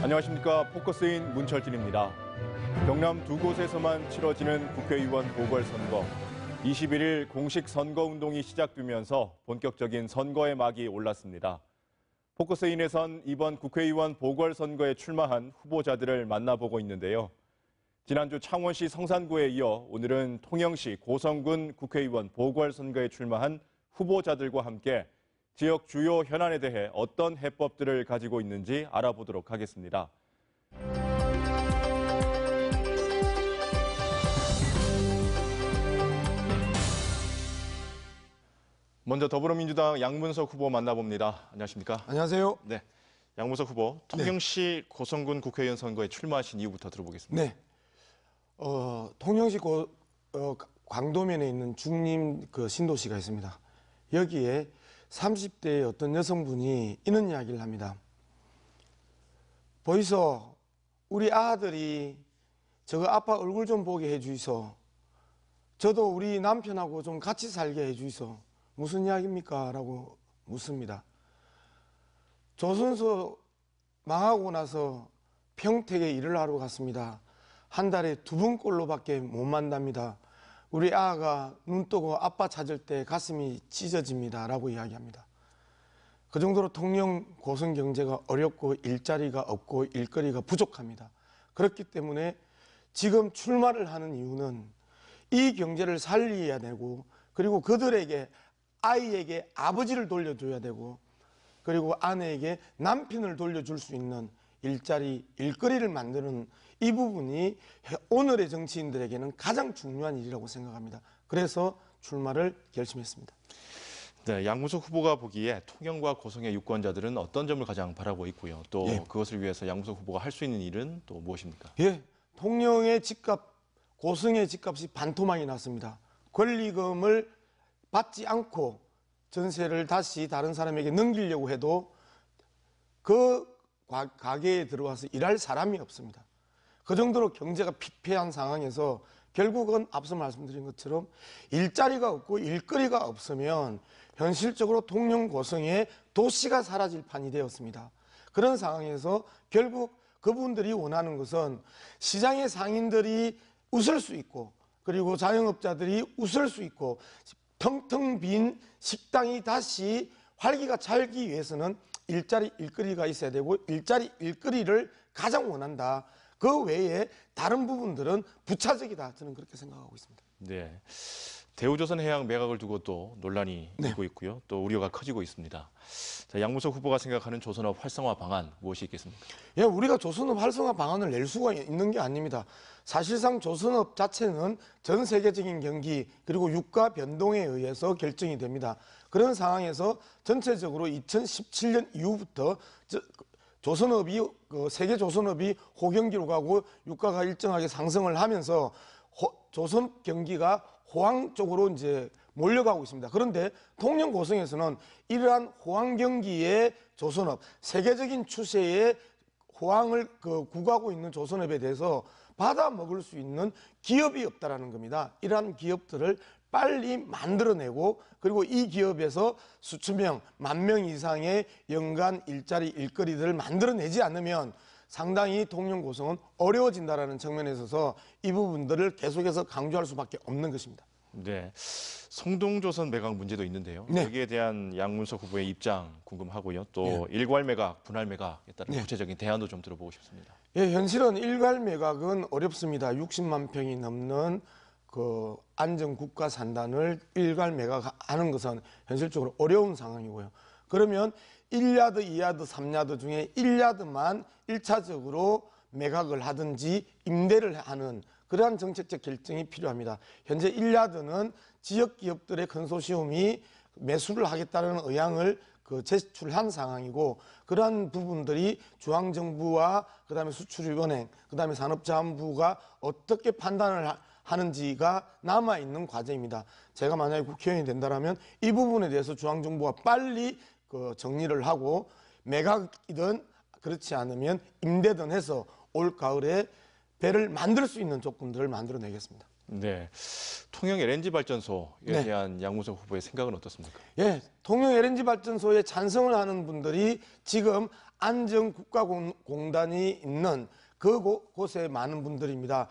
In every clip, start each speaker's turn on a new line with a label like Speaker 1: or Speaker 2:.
Speaker 1: 안녕하십니까. 포커스인 문철진입니다. 경남 두 곳에서만 치러지는 국회의원 보궐선거. 21일 공식 선거운동이 시작되면서 본격적인 선거의 막이 올랐습니다. 포커스인에선 이번 국회의원 보궐선거에 출마한 후보자들을 만나보고 있는데요. 지난주 창원시 성산구에 이어 오늘은 통영시 고성군 국회의원 보궐선거에 출마한 후보자들과 함께 지역 주요 현안에 대해 어떤 해법들을 가지고 있는지 알아보도록 하겠습니다. 먼저 더불어민주당 양문석 후보 만나봅니다. 안녕하십니까?
Speaker 2: 안녕하세요.
Speaker 1: 네, 양문석 후보, 통영시 고성군 국회의원 선거에 출마하신 이유부터 들어보겠습니다.
Speaker 2: 네, 통영시 광도면에 있는 중림 신도시가 있습니다. 여기에 30대의 어떤 여성분이 이런 이야기를 합니다. 보이소, 우리 아들이 저거 아빠 얼굴 좀 보게 해주이소. 저도 우리 남편하고 좀 같이 살게 해주이소. 무슨 이야기입니까? 라고 묻습니다. 조선소 망하고 나서 평택에 일을 하러 갔습니다. 한 달에 2번꼴로밖에 못 만납니다. 우리 아가 눈 뜨고 아빠 찾을 때 가슴이 찢어집니다. 라고 이야기합니다. 그 정도로 통영 고성 경제가 어렵고 일자리가 없고 일거리가 부족합니다. 그렇기 때문에 지금 출마를 하는 이유는 이 경제를 살려야 되고, 그리고 그들에게 아이에게 아버지를 돌려줘야 되고, 그리고 아내에게 남편을 돌려줄 수 있는 일자리, 일거리를 만드는 이 부분이 오늘의 정치인들에게는 가장 중요한 일이라고 생각합니다. 그래서 출마를 결심했습니다.
Speaker 1: 네, 양문석 후보가 보기에 통영과 고성의 유권자들은 어떤 점을 가장 바라고 있고요. 또 그것을 위해서 양문석 후보가 할 수 있는 일은 또 무엇입니까?
Speaker 2: 통영의 집값, 고성의 집값이 반토막이 났습니다. 권리금을 받지 않고 전세를 다시 다른 사람에게 넘기려고 해도 그 가게에 들어와서 일할 사람이 없습니다. 그 정도로 경제가 피폐한 상황에서 결국은 앞서 말씀드린 것처럼 일자리가 없고 일거리가 없으면 현실적으로 통영 고성의 도시가 사라질 판이 되었습니다. 그런 상황에서 결국 그분들이 원하는 것은 시장의 상인들이 웃을 수 있고, 그리고 자영업자들이 웃을 수 있고, 텅텅 빈 식당이 다시 활기가 차기 위해서는 일자리, 일거리가 있어야 되고, 일자리, 일거리를 가장 원한다. 그 외에 다른 부분들은 부차적이다. 저는 그렇게 생각하고 있습니다.
Speaker 1: 네, 대우조선해양 매각을 두고 또 논란이 일고 있고요. 또 우려가 커지고 있습니다. 자, 양문석 후보가 생각하는 조선업 활성화 방안 무엇이 있겠습니까?
Speaker 2: 우리가 조선업 활성화 방안을 낼 수가 있는 게 아닙니다. 사실상 조선업 자체는 전 세계적인 경기 그리고 유가 변동에 의해서 결정이 됩니다. 그런 상황에서 전체적으로 2017년 이후부터 조선업이 세계 조선업이 호경기로 가고 유가가 일정하게 상승을 하면서 조선 경기가 호황 쪽으로 이제 몰려가고 있습니다. 그런데 통영 고성에서는 이러한 호황 경기의 조선업, 세계적인 추세의 호황을 구가하고 있는 조선업에 대해서 받아 먹을 수 있는 기업이 없다라는 겁니다. 이러한 기업들을 빨리 만들어내고, 그리고 이 기업에서 수천 명, 10,000명 이상의 연간 일자리, 일거리들을 만들어내지 않으면 상당히 통영 고성은 어려워진다라는 측면에 있어서 이 부분들을 계속해서 강조할 수밖에 없는 것입니다.
Speaker 1: 네, 성동조선 매각 문제도 있는데요. 여기에 대한 양문석 후보의 입장 궁금하고요. 또 일괄 매각, 분할 매각에 따른 구체적인 대안도 좀 들어보고 싶습니다.
Speaker 2: 현실은 일괄 매각은 어렵습니다. 60만 평이 넘는 안전 국가 산단을 일괄 매각하는 것은 현실적으로 어려운 상황이고요. 그러면 1야드, 2야드, 3야드 중에 1야드만 1차적으로 매각을 하든지 임대를 하는 그러한 정책적 결정이 필요합니다. 현재 1야드는 지역 기업들의 컨소시엄이 매수를 하겠다는 의향을 제출한 상황이고, 그러한 부분들이 중앙정부와 그다음에 수출입은행, 그다음에 산업자원부가 어떻게 판단을 하는지가 남아있는 과제입니다. 제가 만약에 국회의원이 된다면 이 부분에 대해서 중앙정부가 빨리 정리를 하고 매각이든 그렇지 않으면 임대든 해서 올 가을에 배를 만들 수 있는 조건들을 만들어내겠습니다.
Speaker 1: 네, 통영 LNG 발전소에
Speaker 2: 네.
Speaker 1: 대한 양무석 후보의 생각은 어떻습니까?
Speaker 2: 예, 통영 LNG 발전소에 찬성을 하는 분들이 지금 안전국가공단이 있는 그곳에 많은 분들입니다.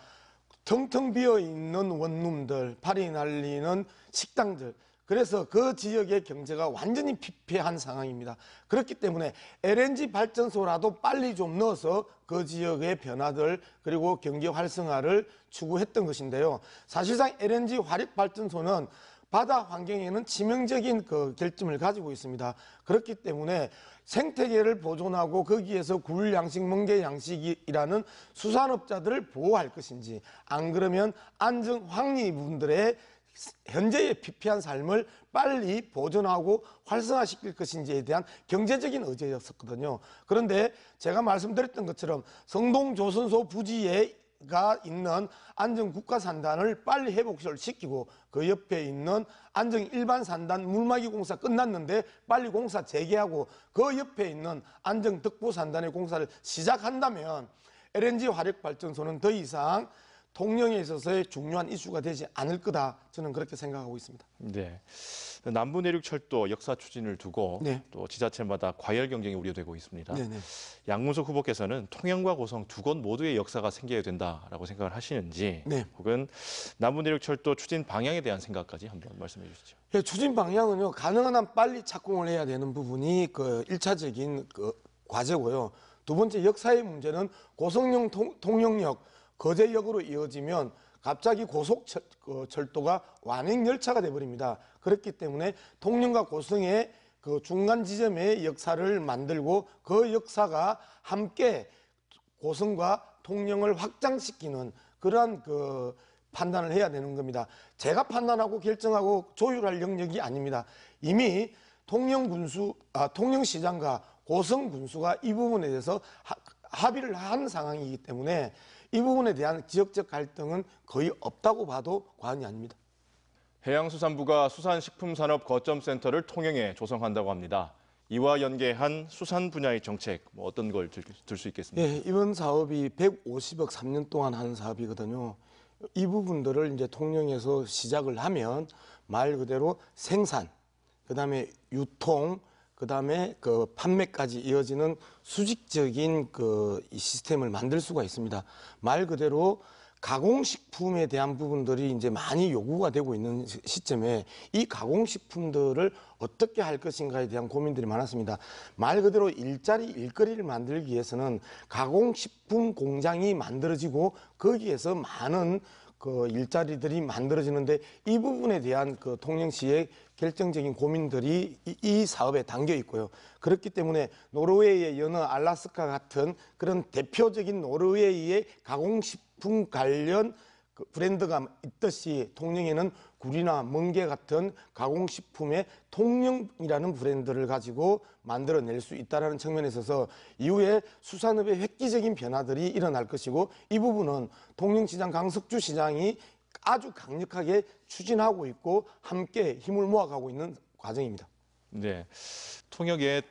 Speaker 2: 텅텅 비어 있는 원룸들, 파리 날리는 식당들. 그래서 그 지역의 경제가 완전히 피폐한 상황입니다. 그렇기 때문에 LNG 발전소라도 빨리 좀 넣어서 그 지역의 변화들 그리고 경기 활성화를 추구했던 것인데요. 사실상 LNG 화력 발전소는 바다 환경에는 치명적인 그 결점을 가지고 있습니다. 그렇기 때문에 생태계를 보존하고 거기에서 굴 양식, 멍게 양식이라는 수산업자들을 보호할 것인지, 안 그러면 안정 황리분들의 현재의 피폐한 삶을 빨리 보존하고 활성화시킬 것인지에 대한 경제적인 의제였었거든요. 그런데 제가 말씀드렸던 것처럼 성동조선소 부지가 있는 안정국가산단을 빨리 회복을 시키고 그 옆에 있는 안정 일반산단 물막이 공사 끝났는데 빨리 공사 재개하고 그 옆에 있는 안정 덕부산단의 공사를 시작한다면 LNG 화력발전소는 더 이상 통영에 있어서의 중요한 이슈가 되지 않을 거다, 저는 그렇게 생각하고 있습니다.
Speaker 1: 네, 남부내륙철도 역사 추진을 두고
Speaker 2: 네.
Speaker 1: 또 지자체마다 과열 경쟁이 우려되고 있습니다.
Speaker 2: 네네.
Speaker 1: 양무석 후보께서는 통영과 고성 두 곳 모두의 역사가 생겨야 된다라고 생각을 하시는지,
Speaker 2: 네.
Speaker 1: 혹은 남부내륙철도 추진 방향에 대한 생각까지 한번 말씀해 주시죠.
Speaker 2: 예, 추진 방향은요, 가능한 한 빨리 착공을 해야 되는 부분이 그 1차적인 그 과제고요. 두 번째, 역사의 문제는 고성령 통영역 거제역으로 이어지면 갑자기 고속철도가 완행열차가 돼버립니다. 그렇기 때문에 통영과 고성의 그 중간 지점의 역사를 만들고 그 역사가 함께 고성과 통영을 확장시키는 그러한 그 판단을 해야 되는 겁니다. 제가 판단하고 결정하고 조율할 영역이 아닙니다. 이미 통영시장과 고성군수가 이 부분에 대해서 합의를 한 상황이기 때문에 이 부분에 대한 지역적 갈등은 거의 없다고 봐도 과언이 아닙니다.
Speaker 1: 해양수산부가 수산식품산업 거점센터를 통영에 조성한다고 합니다. 이와 연계한 수산 분야의 정책, 어떤 걸 들 수 있겠습니까?
Speaker 2: 예, 이번 사업이 150억 3년 동안 하는 사업이거든요. 이 부분들을 이제 통영에서 시작을 하면 말 그대로 생산, 그다음에 유통, 그다음에 그 판매까지 이어지는 수직적인 이 시스템을 만들 수가 있습니다. 말 그대로 가공식품에 대한 부분들이 이제 많이 요구가 되고 있는 시점에 이 가공식품들을 어떻게 할 것인가에 대한 고민들이 많았습니다. 말 그대로 일거리를 만들기 위해서는 가공식품 공장이 만들어지고 거기에서 많은 그 일자리들이 만들어지는데 이 부분에 대한 그 통영시의 결정적인 고민들이 이 사업에 담겨 있고요. 그렇기 때문에 노르웨이의 연어, 알라스카 같은 그런 대표적인 노르웨이의 가공식품 관련 그 브랜드가 있듯이 통영에는 굴이나 멍게 같은 가공식품의 통영이라는 브랜드를 가지고 만들어낼 수 있다는 측면에 있어서 이후에 수산업의 획기적인 변화들이 일어날 것이고 이 부분은 통영시장 강석주 시장이 아주 강력하게 추진하고 있고 함께 힘을 모아가고 있는 과정입니다.
Speaker 1: 네, 통영의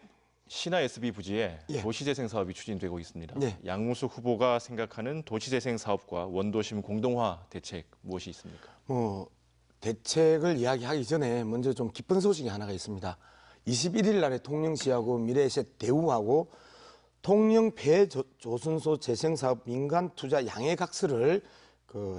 Speaker 1: 신화 SB 부지에
Speaker 2: 예.
Speaker 1: 도시재생 사업이 추진되고 있습니다.
Speaker 2: 네.
Speaker 1: 양무석 후보가 생각하는 도시재생 사업과 원도심 공동화 대책 무엇이 있습니까?
Speaker 2: 대책을 이야기하기 전에 먼저 좀 기쁜 소식이 하나가 있습니다. 21일 날에 통영시하고 미래에셋 대우하고 통영 폐조선소 재생사업 민간투자 양해각서를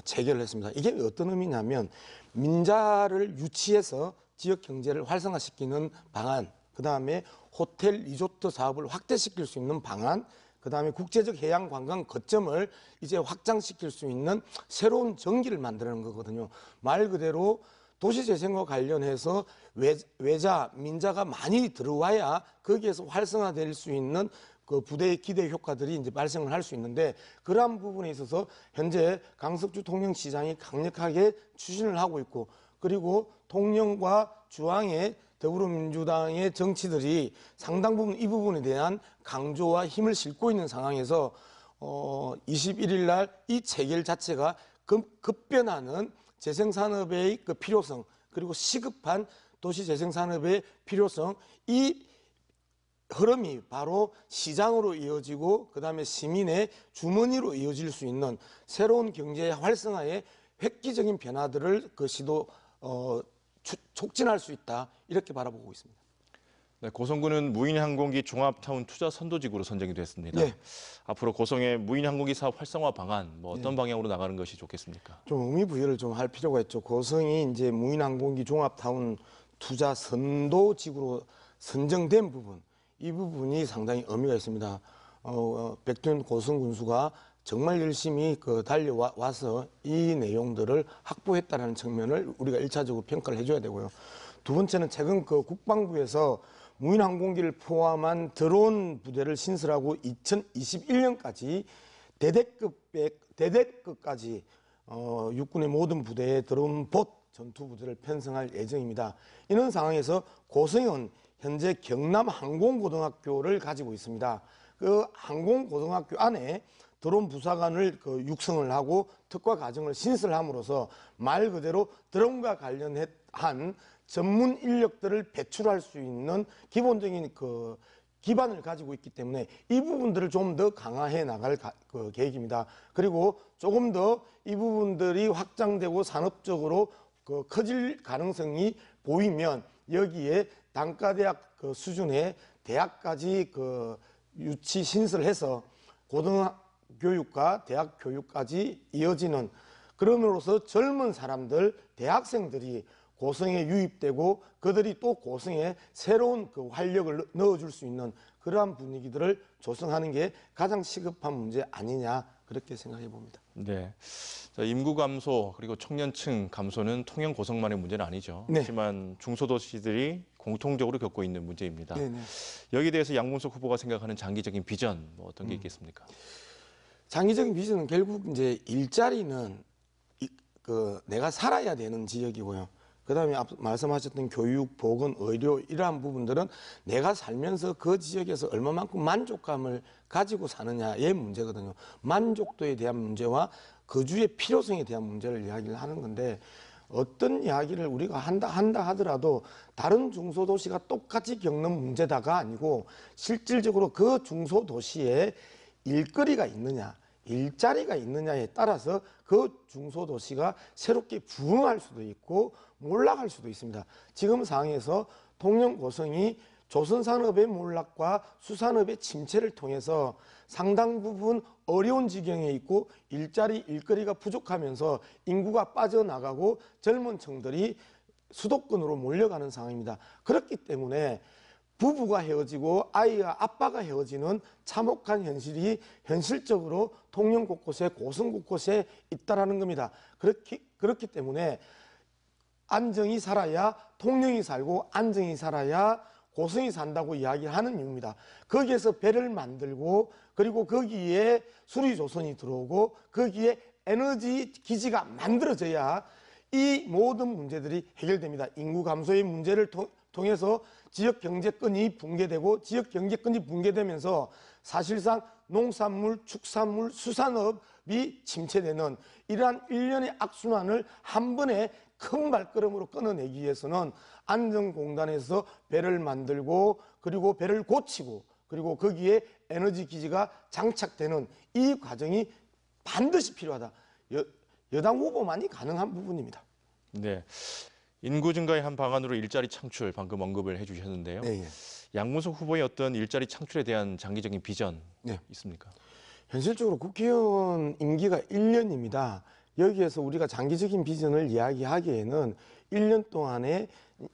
Speaker 2: 체결을 했습니다. 이게 어떤 의미냐면 민자를 유치해서 지역 경제를 활성화시키는 방안, 그다음에 호텔 리조트 사업을 확대시킬 수 있는 방안, 그다음에 국제적 해양 관광 거점을 이제 확장시킬 수 있는 새로운 전기를 만드는 거거든요. 말 그대로 도시재생과 관련해서 외자, 민자가 많이 들어와야 거기에서 활성화될 수 있는 그 부대의 기대 효과들이 이제 발생을 할 수 있는데 그러한 부분에 있어서 현재 강석주 통영시장이 강력하게 추진을 하고 있고 그리고 통영과 주황의 더불어민주당의 정치들이 상당 부분 이 부분에 대한 강조와 힘을 싣고 있는 상황에서 21일 날 이 체결 자체가 급변하는 재생산업의 그 필요성 그리고 시급한 도시재생산업의 필요성 이 흐름이 바로 시장으로 이어지고 그다음에 시민의 주머니로 이어질 수 있는 새로운 경제 활성화의 획기적인 변화들을 그 시도 촉진할 수 있다 이렇게 바라보고 있습니다.
Speaker 1: 네, 고성군은 무인항공기 종합타운 투자 선도지구로 선정이 됐습니다.
Speaker 2: 네.
Speaker 1: 앞으로 고성의 무인항공기 사업 활성화 방안 어떤 방향으로 나가는 것이 좋겠습니까?
Speaker 2: 좀 의미 부여를 좀 할 필요가 있죠. 고성이 이제 무인항공기 종합타운 투자 선도지구로 선정된 부분, 이 부분이 상당히 의미가 있습니다. 백두현 고성 군수가 정말 열심히 달려와서 이 내용들을 확보했다는 측면을 우리가 1차적으로 평가를 해줘야 되고요. 두 번째는 최근 국방부에서 무인항공기를 포함한 드론 부대를 신설하고 2021년까지 대대급까지 육군의 모든 부대에 드론 봇 전투 부대를 편성할 예정입니다. 이런 상황에서 고성은 현재 경남 항공고등학교를 가지고 있습니다. 그 항공고등학교 안에 드론 부사관을 육성을 하고 특화 과정을 신설함으로써 말 그대로 드론과 관련한 전문 인력들을 배출할 수 있는 기본적인 기반을 가지고 있기 때문에 이 부분들을 좀 더 강화해 나갈 계획입니다. 그리고 조금 더 이 부분들이 확장되고 산업적으로 커질 가능성이 보이면 여기에 단과대학 수준의 대학까지 유치 신설해서 고등교육과 대학 교육까지 이어지는, 그럼으로써 젊은 사람들, 대학생들이 고성에 유입되고 그들이 또 고성에 새로운 활력을 넣어줄 수 있는 그러한 분위기들을 조성하는 게 가장 시급한 문제 아니냐, 그렇게 생각해 봅니다.
Speaker 1: 네, 인구 감소 그리고 청년층 감소는 통영 고성만의 문제는 아니죠.
Speaker 2: 네.
Speaker 1: 하지만 중소도시들이 공통적으로 겪고 있는 문제입니다.
Speaker 2: 네네.
Speaker 1: 여기에 대해서 양문석 후보가 생각하는 장기적인 비전 어떤 게 있겠습니까?
Speaker 2: 장기적인 비전은 결국 이제 일자리는 내가 살아야 되는 지역이고요. 그다음에 앞서 말씀하셨던 교육, 보건, 의료 이러한 부분들은 내가 살면서 그 지역에서 얼마만큼 만족감을 가지고 사느냐의 문제거든요. 만족도에 대한 문제와 거주의 필요성에 대한 문제를 이야기를 하는 건데, 어떤 이야기를 우리가 한다 하더라도 다른 중소도시가 똑같이 겪는 문제다가 아니고 실질적으로 그 중소도시에 일거리가 있느냐, 일자리가 있느냐에 따라서 그 중소도시가 새롭게 부흥할 수도 있고 몰락할 수도 있습니다. 지금 상황에서 통영 고성이 조선산업의 몰락과 수산업의 침체를 통해서 상당 부분 어려운 지경에 있고 일거리가 부족하면서 인구가 빠져나가고 젊은 층들이 수도권으로 몰려가는 상황입니다. 그렇기 때문에 부부가 헤어지고 아이와 아빠가 헤어지는 참혹한 현실이 현실적으로 통영 곳곳에, 고성 곳곳에 있다라는 겁니다. 그렇기 때문에 안정이 살아야 통영이 살고 안정이 살아야 고성이 산다고 이야기하는 이유입니다. 거기에서 배를 만들고 그리고 거기에 수리조선이 들어오고 거기에 에너지 기지가 만들어져야 이 모든 문제들이 해결됩니다. 인구 감소의 문제를 통해서 지역 경제권이 붕괴되고 지역 경제권이 붕괴되면서 사실상 농산물, 축산물, 수산업이 침체되는 이러한 일련의 악순환을 한 번에 큰 발걸음으로 끊어내기 위해서는 안전공단에서 배를 만들고 그리고 배를 고치고 그리고 거기에 에너지 기지가 장착되는 이 과정이 반드시 필요하다. 여당 후보만이 가능한 부분입니다.
Speaker 1: 네, 인구 증가의 한 방안으로 일자리 창출 방금 언급을 해주셨는데요.
Speaker 2: 네.
Speaker 1: 양문석 후보의 어떤 일자리 창출에 대한 장기적인 비전
Speaker 2: 네.
Speaker 1: 있습니까?
Speaker 2: 현실적으로 국회의원 임기가 1년입니다. 여기에서 우리가 장기적인 비전을 이야기하기에는 1년 동안에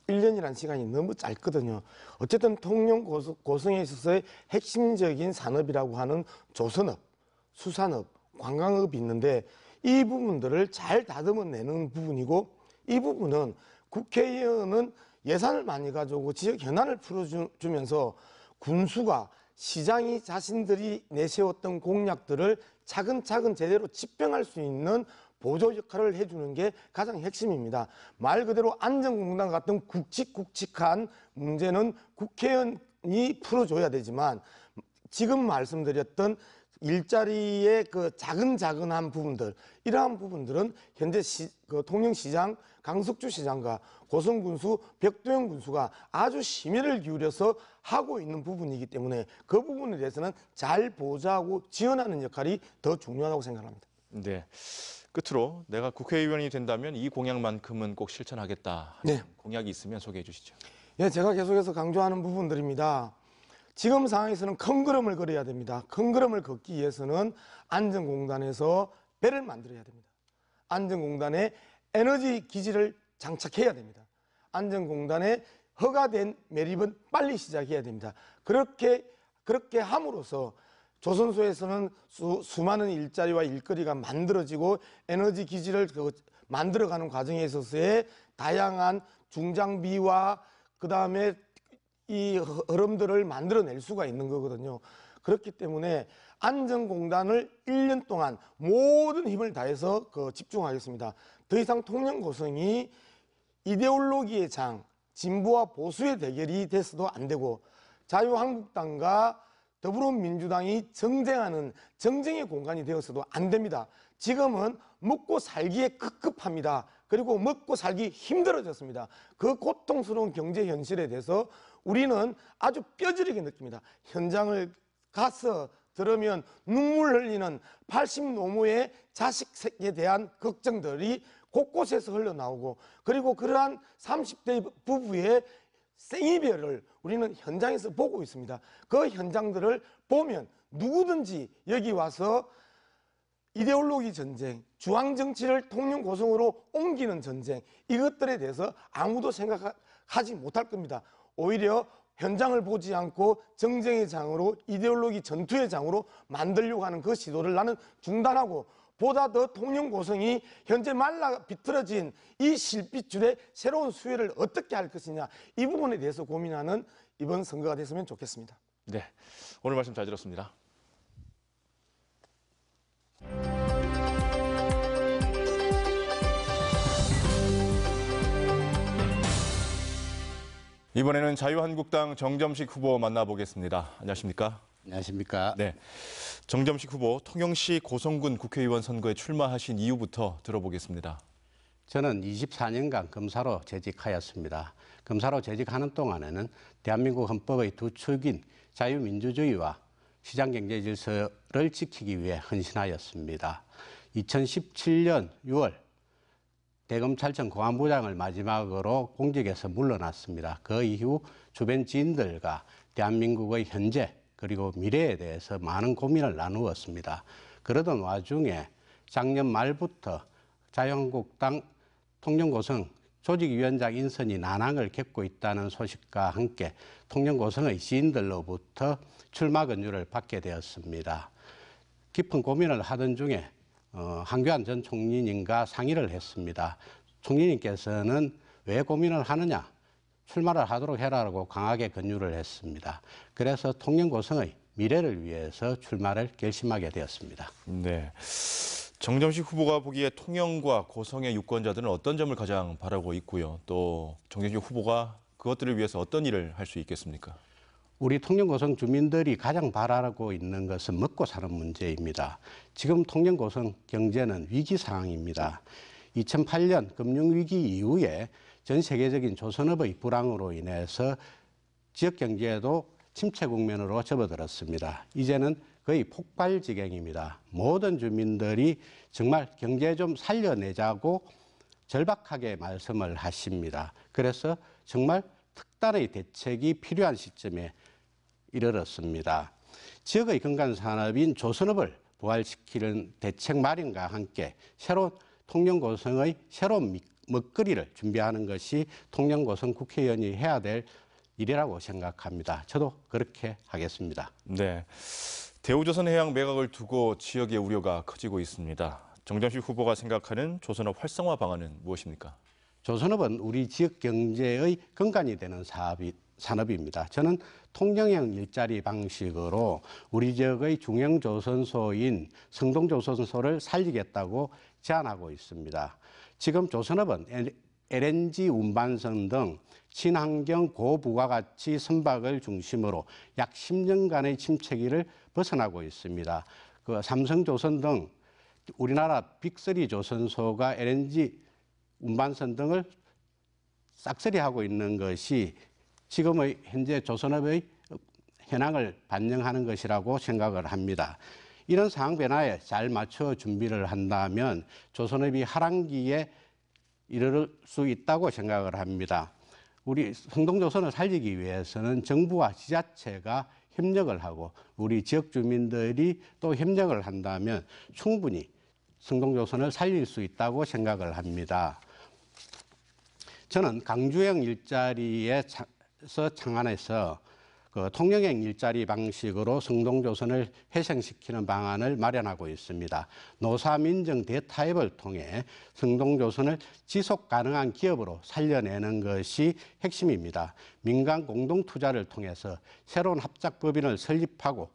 Speaker 2: 1년이라는 시간이 너무 짧거든요. 어쨌든 통영 고성에 있어서의 핵심적인 산업이라고 하는 조선업, 수산업, 관광업이 있는데 이 부분들을 잘 다듬어내는 부분이고, 이 부분은 국회의원은 예산을 많이 가지고 지역 현안을 풀어주면서 군수가 시장이 자신들이 내세웠던 공약들을 차근차근 제대로 집행할 수 있는 보조 역할을 해주는 게 가장 핵심입니다. 말 그대로 안전공단 같은 굵직굵직한 문제는 국회의원이 풀어줘야 되지만 지금 말씀드렸던 일자리의 그 작은한 부분들, 이러한 부분들은 현재 통영시장 강석주 시장과 고성군수 벽도영 군수가 아주 심혈을 기울여서 하고 있는 부분이기 때문에 그 부분에 대해서는 잘 보좌하고 지원하는 역할이 더 중요하다고 생각합니다.
Speaker 1: 네. 끝으로 내가 국회의원이 된다면 이 공약만큼은 꼭 실천하겠다 하는
Speaker 2: 네.
Speaker 1: 공약이 있으면 소개해 주시죠.
Speaker 2: 예, 제가 계속해서 강조하는 부분들입니다. 지금 상황에서는 큰 걸음을 걸어야 됩니다. 큰 걸음을 걷기 위해서는 안전공단에서 배를 만들어야 됩니다. 안전공단에 에너지 기지를 장착해야 됩니다. 안전공단에 허가된 매립은 빨리 시작해야 됩니다. 그렇게 함으로써 조선소에서는 수많은 일자리와 일거리가 만들어지고 에너지 기지를 만들어가는 과정에 있어서의 다양한 중장비와 그다음에 이 흐름들을 만들어낼 수가 있는 거거든요. 그렇기 때문에 안전공단을 1년 동안 모든 힘을 다해서 집중하겠습니다. 더 이상 통영고성이 이데올로기의 장, 진보와 보수의 대결이 돼서도 안 되고 자유한국당과 더불어민주당이 정쟁하는 정쟁의 공간이 되어서도 안 됩니다. 지금은 먹고 살기에 급급합니다. 그리고 먹고 살기 힘들어졌습니다. 그 고통스러운 경제 현실에 대해서 우리는 아주 뼈저리게 느낍니다. 현장을 가서 들으면 눈물 흘리는 80 노모의 자식에 대한 걱정들이 곳곳에서 흘러나오고, 그리고 그러한 30대 부부의 생이별을 우리는 현장에서 보고 있습니다. 그 현장들을 보면 누구든지 여기 와서 이데올로기 전쟁, 중앙정치를 통영고성으로 옮기는 전쟁, 이것들에 대해서 아무도 생각하지 못할 겁니다. 오히려 현장을 보지 않고 정쟁의 장으로, 이데올로기 전투의 장으로 만들려고 하는 그 시도를 나는 중단하고, 보다 더 통영고성이 현재 말라 비틀어진 이 실핏줄의 새로운 수혜를 어떻게 할 것이냐, 이 부분에 대해서 고민하는 이번 선거가 됐으면 좋겠습니다.
Speaker 1: 네, 오늘 말씀 잘 들었습니다. 이번에는 자유한국당 정점식 후보 만나보겠습니다. 안녕하십니까?
Speaker 3: 안녕하십니까?
Speaker 1: 네, 정점식 후보 통영시 고성군 국회의원 선거에 출마하신 이유부터 들어보겠습니다.
Speaker 3: 저는 24년간 검사로 재직하였습니다. 검사로 재직하는 동안에는 대한민국 헌법의 두 축인 자유민주주의와 시장경제 질서를 지키기 위해 헌신하였습니다. 2017년 6월 대검찰청 공안부장을 마지막으로 공직에서 물러났습니다. 그 이후 주변 지인들과 대한민국의 현재 그리고 미래에 대해서 많은 고민을 나누었습니다. 그러던 와중에 작년 말부터 자유한국당 통영고성 조직위원장 인선이 난항을 겪고 있다는 소식과 함께 통영고성의 지인들로부터 출마 권유를 받게 되었습니다. 깊은 고민을 하던 중에 한교안 전 총리님과 상의를 했습니다. 총리님께서는 왜 고민을 하느냐? 출마를 하도록 해라라고 강하게 권유를 했습니다. 그래서 통영고성의 미래를 위해서 출마를 결심하게 되었습니다.
Speaker 1: 네, 정점식 후보가 보기에 통영과 고성의 유권자들은 어떤 점을 가장 바라고 있고요. 또 정점식 후보가 그것들을 위해서 어떤 일을 할 수 있겠습니까?
Speaker 3: 우리 통영고성 주민들이 가장 바라고 있는 것은 먹고 사는 문제입니다. 지금 통영고성 경제는 위기 상황입니다. 2008년 금융위기 이후에 전 세계적인 조선업의 불황으로 인해서 지역 경제에도 침체 국면으로 접어들었습니다. 이제는 거의 폭발 지경입니다. 모든 주민들이 정말 경제 좀 살려내자고 절박하게 말씀을 하십니다. 그래서 정말 특단의 대책이 필요한 시점에 이르렀습니다. 지역의 근간 산업인 조선업을 부활시키는 대책 마련과 함께 새로운 통영고성의 새로운 먹거리를 준비하는 것이 통영고성 국회의원이 해야 될 일이라고 생각합니다. 저도 그렇게 하겠습니다.
Speaker 1: 네, 대우조선해양 매각을 두고 지역의 우려가 커지고 있습니다. 정점식 후보가 생각하는 조선업 활성화 방안은 무엇입니까?
Speaker 3: 조선업은 우리 지역 경제의 근간이 되는 산업입니다. 저는 통영형 일자리 방식으로 우리 지역의 중형조선소인 성동조선소를 살리겠다고 제안하고 있습니다. 지금 조선업은 LNG 운반선 등 친환경 고부가가치 선박을 중심으로 약 10년간의 침체기를 벗어나고 있습니다. 그 삼성조선 등 우리나라 빅3 조선소가 LNG 운반선 등을 싹쓸이하고 있는 것이 지금의 현재 조선업의 현황을 반영하는 것이라고 생각을 합니다. 이런 상황 변화에 잘 맞춰 준비를 한다면 조선업이 하반기에 이를 수 있다고 생각을 합니다. 우리 성동조선을 살리기 위해서는 정부와 지자체가 협력을 하고 우리 지역 주민들이 또 협력을 한다면 충분히 성동조선을 살릴 수 있다고 생각을 합니다. 저는 강주형 일자리에서 창안해서 그 통영형 일자리 방식으로 성동조선을 회생시키는 방안을 마련하고 있습니다. 노사민정 대타협을 통해 성동조선을 지속 가능한 기업으로 살려내는 것이 핵심입니다. 민간 공동투자를 통해서 새로운 합작법인을 설립하고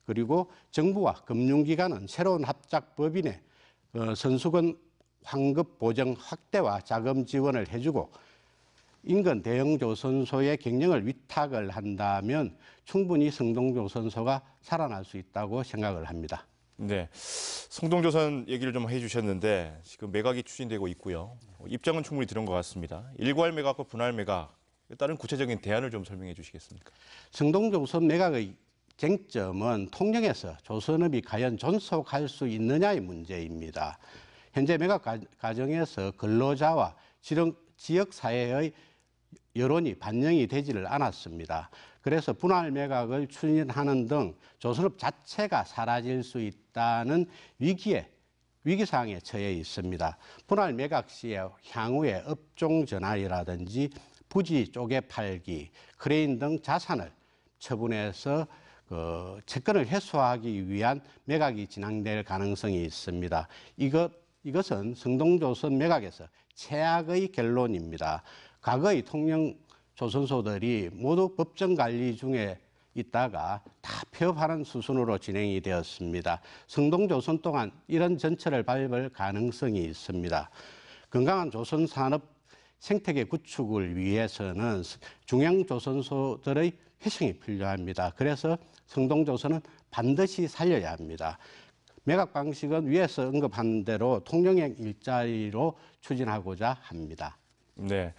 Speaker 3: 그리고 정부와 금융기관은 새로운 합작법인의 선수건 환급 보정 확대와 자금 지원을 해주고 인근 대형 조선소의 경영을 위탁을 한다면 충분히 성동조선소가 살아날 수 있다고 생각을 합니다.
Speaker 1: 네, 성동조선 얘기를 좀 해주셨는데 지금 매각이 추진되고 있고요. 입장은 충분히 들은 것 같습니다. 일괄 매각과 분할 매각에 따른 구체적인 대안을 좀 설명해 주시겠습니까?
Speaker 3: 성동조선 매각의 쟁점은 통영에서 조선업이 과연 존속할 수 있느냐의 문제입니다. 현재 매각 과정에서 근로자와 지역사회의 여론이 반영이 되지를 않았습니다. 그래서 분할 매각을 추진하는 등 조선업 자체가 사라질 수 있다는 위기 상황에 처해 있습니다. 분할 매각 시에 향후에 업종 전환이라든지 부지 쪼개 팔기, 크레인 등 자산을 처분해서 채권을 회수하기 위한 매각이 진행될 가능성이 있습니다. 이것은 성동조선 매각에서 최악의 결론입니다. 과거의 통영 조선소들이 모두 법정 관리 중에 있다가 다 폐업하는 수순으로 진행이 되었습니다. 성동조선 또한 이런 전철을 밟을 가능성이 있습니다. 건강한 조선산업 생태계 구축을 위해서는 중앙조선소들의 회생이 필요합니다. 그래서 성동조선은 반드시 살려야 합니다. 매각 방식은 위에서 언급한 대로 통영형 일자리로 추진하고자 합니다.
Speaker 1: 네,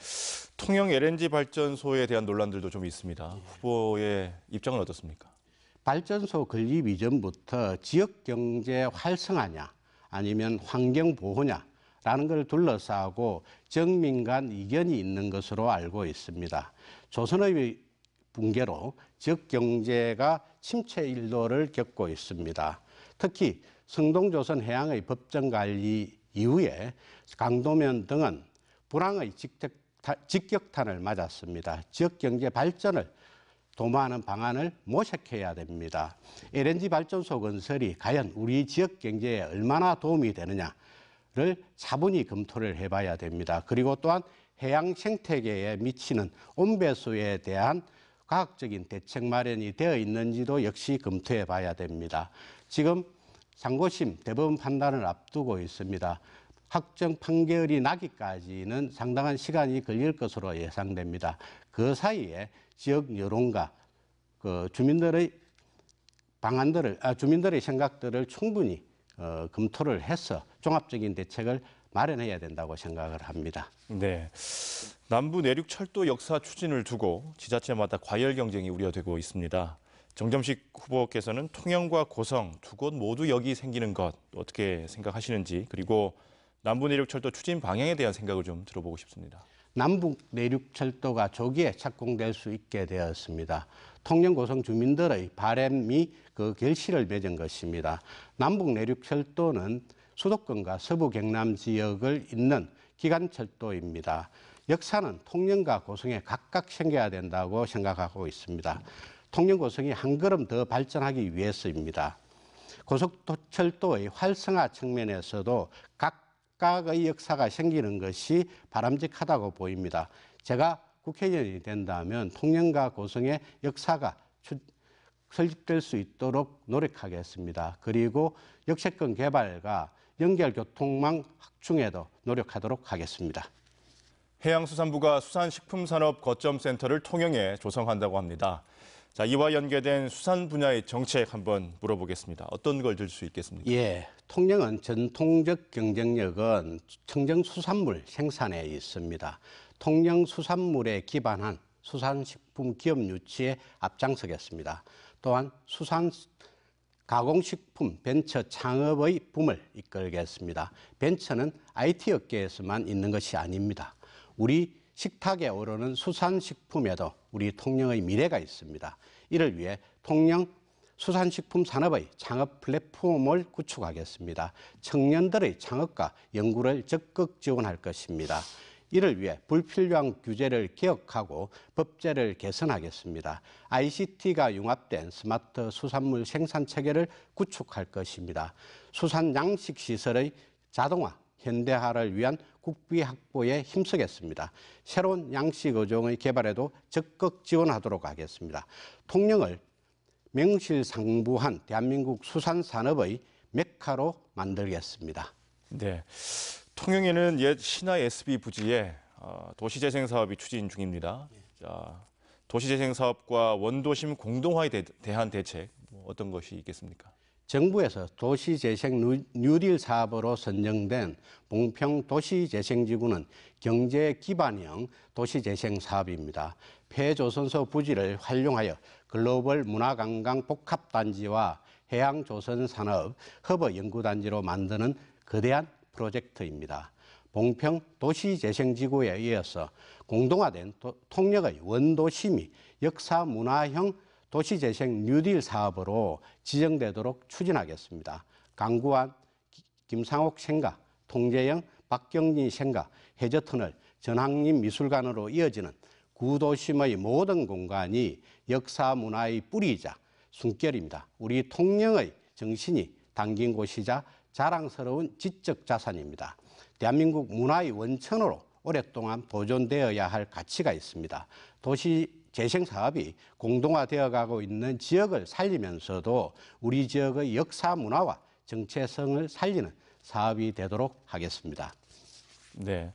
Speaker 1: 통영 LNG 발전소에 대한 논란들도 좀 있습니다. 후보의 입장은 어떻습니까?
Speaker 3: 발전소 건립 이전부터 지역 경제 활성화냐 아니면 환경 보호냐라는 걸 둘러싸고 정민 간 이견이 있는 것으로 알고 있습니다. 조선업의 붕괴로 지역 경제가 침체 일로를 겪고 있습니다. 특히 성동조선 해양의 법정 관리 이후에 강도면 등은 불황의 직격탄을 맞았습니다. 지역경제 발전을 도모하는 방안을 모색해야 됩니다. LNG 발전소 건설이 과연 우리 지역경제에 얼마나 도움이 되느냐를 차분히 검토를 해봐야 됩니다. 그리고 또한 해양 생태계에 미치는 온배수에 대한 과학적인 대책 마련이 되어 있는지도 역시 검토해 봐야 됩니다. 지금 상고심 대법원 판단을 앞두고 있습니다. 확정 판결이 나기까지는 상당한 시간이 걸릴 것으로 예상됩니다. 그 사이에 지역 여론과 주민들의 주민들의 생각들을 충분히 검토를 해서 종합적인 대책을 마련해야 된다고 생각을 합니다.
Speaker 1: 네, 남부 내륙 철도 역사 추진을 두고 지자체마다 과열 경쟁이 우려되고 있습니다. 정점식 후보께서는 통영과 고성 두 곳 모두 역이 생기는 것 어떻게 생각하시는지, 그리고 남부 내륙 철도 추진 방향에 대한 생각을 좀 들어보고 싶습니다.
Speaker 3: 남북 내륙 철도가 조기에 착공될 수 있게 되었습니다. 통영 고성 주민들의 바람이 그 결실을 맺은 것입니다. 남북 내륙 철도는 수도권과 서부 경남 지역을 잇는 기간철도입니다. 역사는 통영과 고성에 각각 생겨야 된다고 생각하고 있습니다. 통영 고성이 한 걸음 더 발전하기 위해서입니다. 고속철도의 활성화 측면에서도 각각의 역사가 생기는 것이 바람직하다고 보입니다. 제가 국회의원이 된다면 통영과 고성의 역사가 설립될 수 있도록 노력하겠습니다. 그리고 역세권 개발과 연결 교통망 확충에도 노력하도록 하겠습니다.
Speaker 1: 해양수산부가 수산식품산업 거점센터를 통영에 조성한다고 합니다. 자, 이와 연계된 수산 분야의 정책 한번 물어보겠습니다. 어떤 걸 들 수 있겠습니까?
Speaker 3: 예, 통영은 전통적 경쟁력은 청정수산물 생산에 있습니다. 통영 수산물에 기반한 수산식품 기업 유치에 앞장서겠습니다. 또한 수산 가공식품 벤처 창업의 붐을 이끌겠습니다. 벤처는 IT 업계에서만 있는 것이 아닙니다. 우리 식탁에 오르는 수산식품에도 우리 통영의 미래가 있습니다. 이를 위해 통영 수산식품 산업의 창업 플랫폼을 구축하겠습니다. 청년들의 창업과 연구를 적극 지원할 것입니다. 이를 위해 불필요한 규제를 개혁하고 법제를 개선하겠습니다. ICT가 융합된 스마트 수산물 생산 체계를 구축할 것입니다. 수산 양식 시설의 자동화, 현대화를 위한 국비 확보에 힘쓰겠습니다. 새로운 양식 어종의 개발에도 적극 지원하도록 하겠습니다. 통영을 명실상부한 대한민국 수산 산업의 메카로 만들겠습니다.
Speaker 1: 네, 통영에는 옛 신화 SB 부지에 도시재생 사업이 추진 중입니다. 자, 도시재생 사업과 원도심 공동화에 대한 대책 어떤 것이 있겠습니까?
Speaker 3: 정부에서 도시재생 뉴딜 사업으로 선정된 봉평 도시재생지구는 경제 기반형 도시재생 사업입니다. 폐조선소 부지를 활용하여 글로벌 문화관광 복합단지와 해양조선산업 허브 연구단지로 만드는 거대한 프로젝트입니다. 봉평 도시재생지구에 이어서 공동화된 통영의 원도심이 역사문화형 도시재생 뉴딜 사업으로 지정되도록 추진하겠습니다. 강구안, 김상옥 생가, 통제영, 박경진 생가, 해저터널, 전항림 미술관으로 이어지는 구도심의 모든 공간이 역사문화의 뿌리이자 숨결입니다. 우리 통영의 정신이 담긴 곳이자 자랑스러운 지적 자산입니다. 대한민국 문화의 원천으로 오랫동안 보존되어야 할 가치가 있습니다. 도시 재생 사업이 공동화되어 가고 있는 지역을 살리면서도 우리 지역의 역사 문화와 정체성을 살리는 사업이 되도록 하겠습니다.
Speaker 1: 네,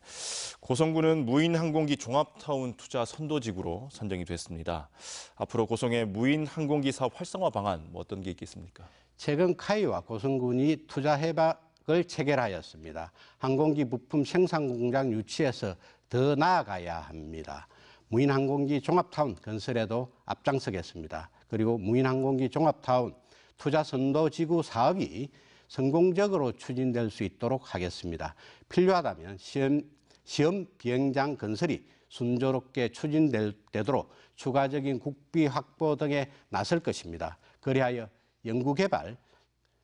Speaker 1: 고성군은 무인항공기 종합타운 투자 선도지구로 선정이 됐습니다. 앞으로 고성의 무인항공기 사업 활성화 방안 어떤 게 있겠습니까?
Speaker 3: 최근 카이와 고성군이 투자 협약을 체결하였습니다. 항공기 부품 생산 공장 유치해서 더 나아가야 합니다. 무인항공기 종합타운 건설에도 앞장서겠습니다. 그리고 무인항공기 종합타운 투자 선도지구 사업이 성공적으로 추진될 수 있도록 하겠습니다. 필요하다면 시험 비행장 건설이 순조롭게 추진되도록 추가적인 국비 확보 등에 나설 것입니다. 그리하여 연구개발,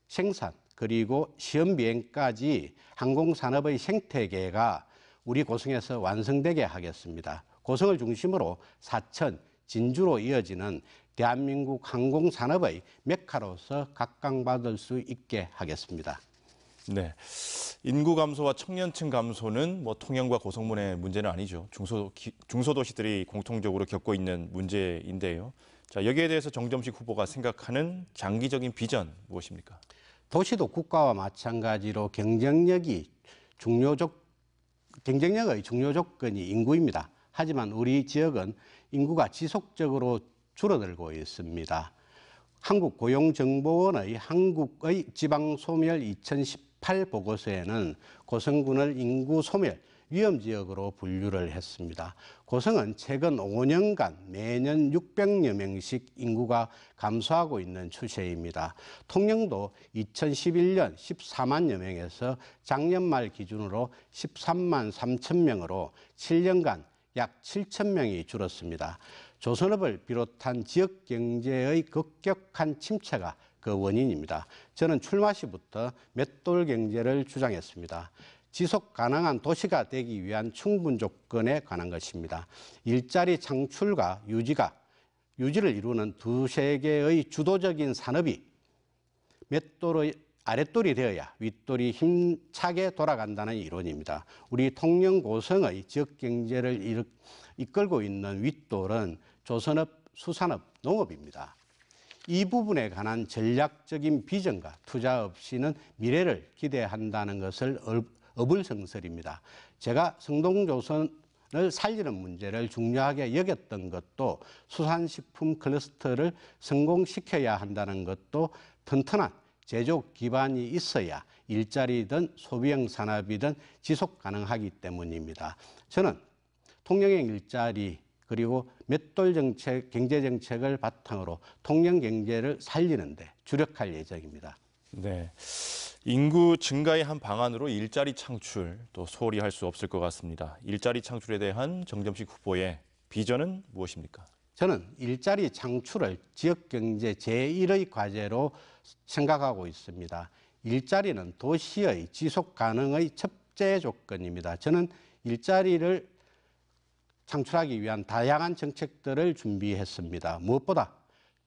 Speaker 3: 생산, 그리고 시험 비행까지 항공산업의 생태계가 우리 고성에서 완성되게 하겠습니다. 고성을 중심으로 사천, 진주로 이어지는 대한민국 항공산업의 메카로서 각광받을 수 있게 하겠습니다.
Speaker 1: 네, 인구 감소와 청년층 감소는 통영과 고성군의 문제는 아니죠. 중소도시들이 공통적으로 겪고 있는 문제인데요. 자, 여기에 대해서 정점식 후보가 생각하는 장기적인 비전 무엇입니까?
Speaker 3: 도시도 국가와 마찬가지로 경쟁력의 중요 조건이 인구입니다. 하지만 우리 지역은 인구가 지속적으로 줄어들고 있습니다. 한국고용정보원의 한국의 지방소멸 2018 보고서에는 고성군을 인구 소멸 위험지역으로 분류를 했습니다. 고성은 최근 5년간 매년 600여 명씩 인구가 감소하고 있는 추세입니다. 통영도 2011년 14만여 명에서 작년 말 기준으로 13만 3천 명으로 7년간 약 7천 명이 줄었습니다. 조선업을 비롯한 지역 경제의 급격한 침체가 그 원인입니다. 저는 출마 시부터 맷돌 경제를 주장했습니다. 지속 가능한 도시가 되기 위한 충분 조건에 관한 것입니다. 일자리 창출과 유지를 이루는 두세 개의 주도적인 산업이 맷돌의 아랫돌이 되어야 윗돌이 힘차게 돌아간다는 이론입니다. 우리 통영 고성의 지역 경제를 이끌고 있는 윗돌은 조선업, 수산업, 농업입니다. 이 부분에 관한 전략적인 비전과 투자 없이는 미래를 기대한다는 것을 어불성설입니다. 제가 성동조선 살리는 문제를 중요하게 여겼던 것도 수산식품 클러스터를 성공시켜야 한다는 것도 튼튼한 제조 기반이 있어야 일자리든 소비형 산업이든 지속 가능하기 때문입니다. 저는 통영의 일자리 그리고 맷돌 정책, 경제 정책을 바탕으로 통영 경제를 살리는 데 주력할 예정입니다.
Speaker 1: 네. 인구 증가의 한 방안으로 일자리 창출 또 소홀히 할 수 없을 것 같습니다. 일자리 창출에 대한 정점식 후보의 비전은 무엇입니까?
Speaker 3: 저는 일자리 창출을 지역경제 제1의 과제로 생각하고 있습니다. 일자리는 도시의 지속 가능의 첫째 조건입니다. 저는 일자리를 창출하기 위한 다양한 정책들을 준비했습니다. 무엇보다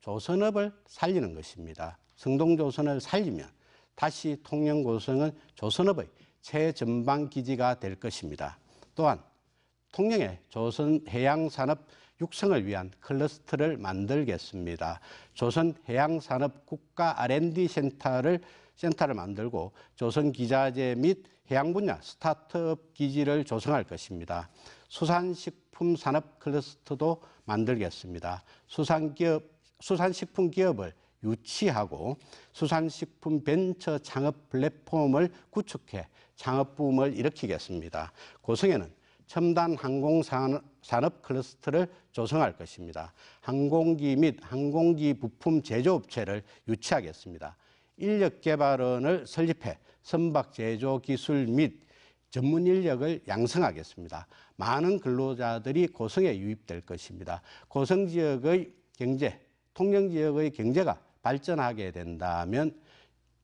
Speaker 3: 조선업을 살리는 것입니다. 성동조선을 살리면 다시 통영고성은 조선업의 최전방 기지가 될 것입니다. 또한 통영의 조선 해양산업 육성을 위한 클러스터를 만들겠습니다. 조선 해양산업 국가 R&D 센터를 만들고 조선 기자재 및 해양 분야 스타트업 기지를 조성할 것입니다. 수산식품 산업 클러스터도 만들겠습니다. 수산식품 기업을 유치하고 수산식품 벤처 창업 플랫폼을 구축해 창업붐을 일으키겠습니다. 고성에는 첨단 항공산업 클러스터를 조성할 것입니다. 항공기 및 항공기 부품 제조업체를 유치하겠습니다. 인력개발원을 설립해 선박 제조 기술 및 전문 인력을 양성하겠습니다. 많은 근로자들이 고성에 유입될 것입니다. 고성 지역의 경제, 통영 지역의 경제가 발전하게 된다면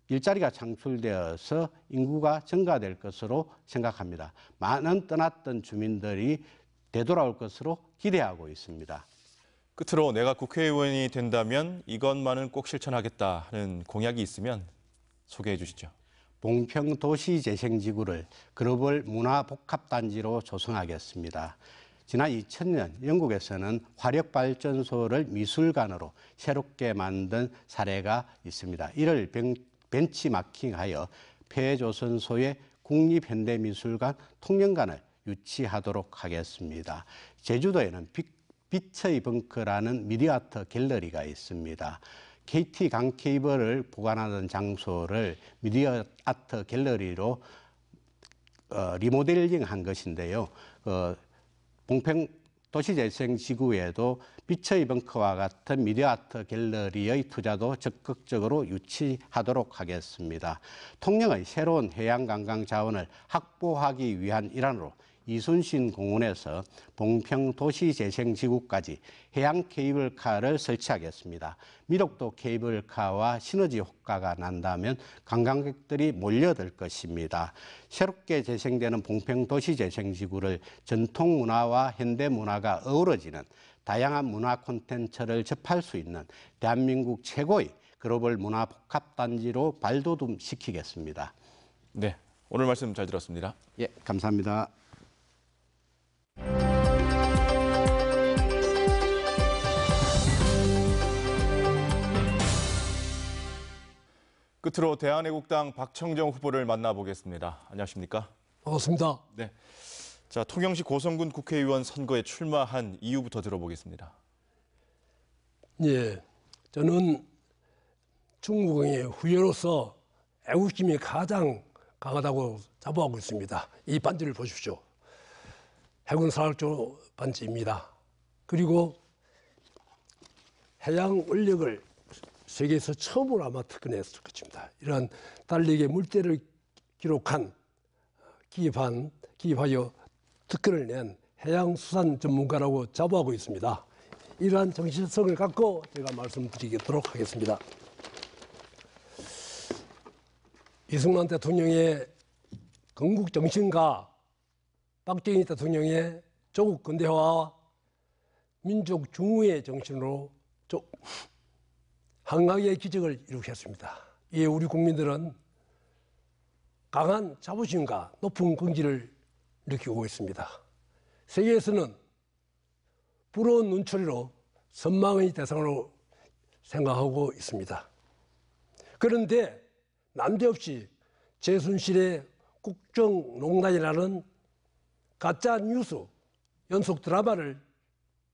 Speaker 3: 일자리가 창출되어서 인구가 증가될 것으로 생각합니다. 많은 떠났던 주민들이 되돌아올 것으로 기대하고 있습니다.
Speaker 1: 끝으로 내가 국회의원이 된다면 이것만은 꼭 실천하겠다 하는 공약이 있으면 소개해 주시죠.
Speaker 3: 봉평도시재생지구를 글로벌 문화복합단지로 조성하겠습니다. 지난 2000년 영국에서는 화력발전소를 미술관으로 새롭게 만든 사례가 있습니다. 이를 벤치마킹하여 폐조선소의 국립현대미술관 통영관을 유치하도록 하겠습니다. 제주도에는 빛의 벙커라는 미디어아트 갤러리가 있습니다. KT 강케이블을 보관하던 장소를 미디어아트 갤러리로 리모델링한 것인데요. 봉평도시재생지구에도 빛의 벙커와 같은 미디어아트 갤러리의 투자도 적극적으로 유치하도록 하겠습니다. 통영의 새로운 해양관광 자원을 확보하기 위한 일환으로 이순신 공원에서 봉평도시재생지구까지 해양 케이블카를 설치하겠습니다. 미륵도 케이블카와 시너지 효과가 난다면 관광객들이 몰려들 것입니다. 새롭게 재생되는 봉평도시재생지구를 전통문화와 현대문화가 어우러지는 다양한 문화 콘텐츠를 접할 수 있는 대한민국 최고의 글로벌 문화복합단지로 발돋움시키겠습니다.
Speaker 1: 네, 오늘 말씀 잘 들었습니다.
Speaker 3: 예, 감사합니다.
Speaker 1: 끝으로 대한애국당 박청정 후보를 만나보겠습니다. 안녕하십니까?
Speaker 4: 반갑습니다.
Speaker 1: 네. 자, 통영시 고성군 국회의원 선거에 출마한 이유부터 들어보겠습니다.
Speaker 4: 예, 저는 중국의 후예로서 애국심이 가장 강하다고 자부하고 있습니다. 이 반지를 보십시오. 해군 산악조 반지입니다. 그리고 해양 원력을 세계에서 처음으로 아마 특허냈을 것입니다. 이러한 달리기의 물때를 기록한 기입하여 특허를 낸 해양수산 전문가라고 자부하고 있습니다. 이러한 정체성을 갖고 제가 말씀드리도록 하겠습니다. 이승만 대통령의 건국 정신과 박정희 대통령의 조국 근대화와 민족 중흥의 정신으로 한강의 기적을 이루겠습니다. 이에 우리 국민들은 강한 자부심과 높은 긍지를 느끼고 있습니다. 세계에서는 부러운 눈초리로 선망의 대상으로 생각하고 있습니다. 그런데 난데없이 최순실의 국정농단이라는 가짜 뉴스 연속 드라마를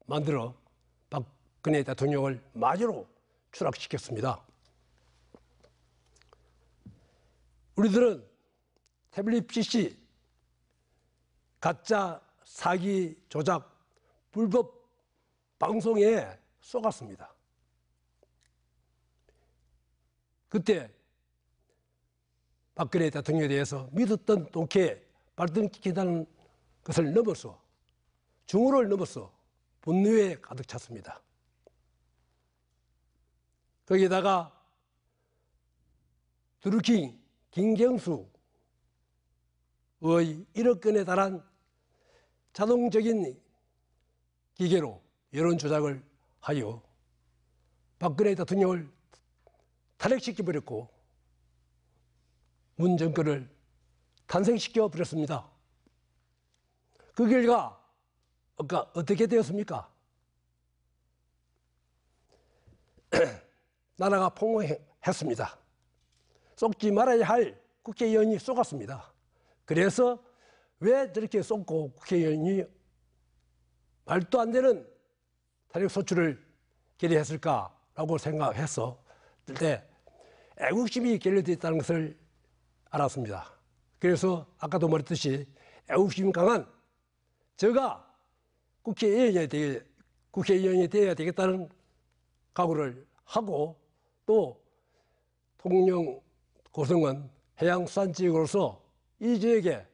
Speaker 4: 만들어 박근혜 대통령을 마저로 추락시켰습니다. 우리들은 태블릿 PC, 가짜 사기 조작, 불법 방송에 속았습니다. 그때 박근혜 대통령에 대해서 믿었던 독해 발등시키다는 것을 넘어서 중후를 넘어서 분노에 가득 찼습니다. 거기다가 드루킹 김경수의 1억 건에 달한 자동적인 기계로 여론 조작을 하여 박근혜 대통령을 탈핵시켜버렸고 문 정권을 탄생시켜버렸습니다. 그 결과 어떻게 되었습니까? 나라가 폭망했습니다. 쏟지 말아야 할 국회의원이 쏟았습니다. 그래서 왜 저렇게 쏟고 국회의원이 말도 안 되는 탄핵 소추를 결의했을까라고 생각했을 때 애국심이 결여되어 있다는 것을 알았습니다. 그래서 아까도 말했듯이 애국심 강한 제가 국회의원이 되어야 되겠다는 각오를 하고 또 통영 고성은 해양수산지역으로서 이 지역에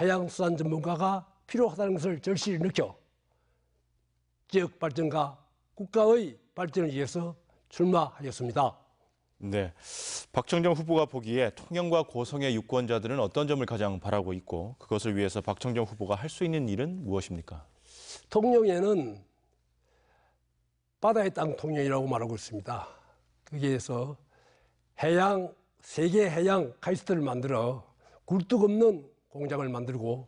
Speaker 4: 해양수산 전문가가 필요하다는 것을 절실히 느껴 지역 발전과 국가의 발전을 위해서 출마하였습니다.
Speaker 1: 네, 박청정 후보가 보기에 통영과 고성의 유권자들은 어떤 점을 가장 바라고 있고 그것을 위해서 박청정 후보가 할 수 있는 일은 무엇입니까?
Speaker 4: 통영에는 바다의 땅 통영이라고 말하고 있습니다. 거기에서 세계 해양 카이스트를 만들어 굴뚝 없는 공장을 만들고